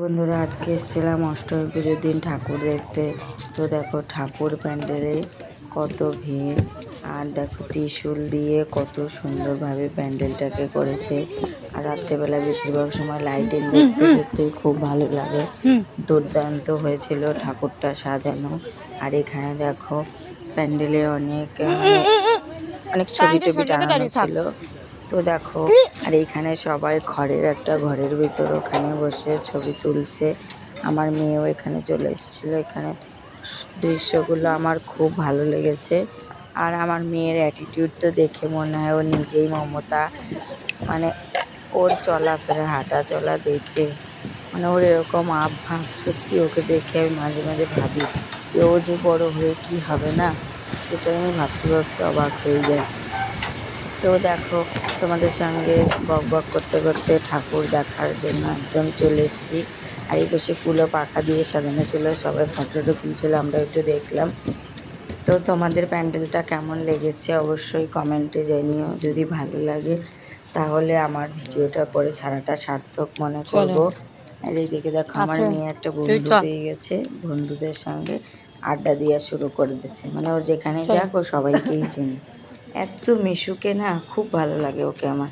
বন্ধুরা, আজকে এসেছিলাম অষ্টমী পুজোর দিন ঠাকুর দেখতে। তো দেখো ঠাকুর প্যান্ডেলে কত ভিড়, আর দেখো ত্রিশূল দিয়ে কত সুন্দরভাবে প্যান্ডেলটাকে করেছে। আর রাত্রেবেলা বেশিরভাগ সময় লাইটিং দেখতে সত্যি খুব ভালো লাগে। দুর্দান্ত হয়েছিল ঠাকুরটা সাজানো। আর এখানে দেখো প্যান্ডেলে অনেক অনেক ছবি টবি টাঙানো ছিল। তো দেখো, আর এইখানে সবাই ঘরের ভিতর ওখানে বসে ছবি তুলছে। আমার মেয়েও এখানে চলে এসেছিলো। এখানে দৃশ্যগুলো আমার খুব ভালো লেগেছে। আর আমার মেয়ের অ্যাটিটিউড তো দেখে মনে হয় ও নিজেই মমতা। মানে ওর চলাফেরা হাঁটা চলা দেখে মানে ওর এরকম ভাব, সত্যি ওকে দেখে আমি মাঝে মাঝে ভাবি যে ও যে বড় হয়ে কি হবে না, সেটাই আমি ভাবতে ভাবতে অবাক হয়ে যাই। তো দেখো, তোমাদের সঙ্গে বক বক করতে করতে ঠাকুর দেখার জন্য একদম চলে এসেছি। আর এই পাশে ফুল পাখা দিয়ে সাজানো ছিল, সবাই ফটো তুলছিল, আমরা একটু দেখলাম। তো তোমাদের প্যান্ডেলটা কেমন লেগেছে অবশ্যই কমেন্টে জানিও। যদি ভালো লাগে তাহলে আমার ভিডিওটা করে ছাড়াটা সার্থক মনে করব। আর এইদিকে দেখো আমার মেয়ে একটা বন্ধু পেয়ে গেছে, বন্ধুদের সঙ্গে আড্ডা দেওয়া শুরু করে দিচ্ছে। মানে ও যেখানে যাক ও সবাইকেই চেনে। এত মিশুকে না খুব ভালো লাগে ওকে আমার।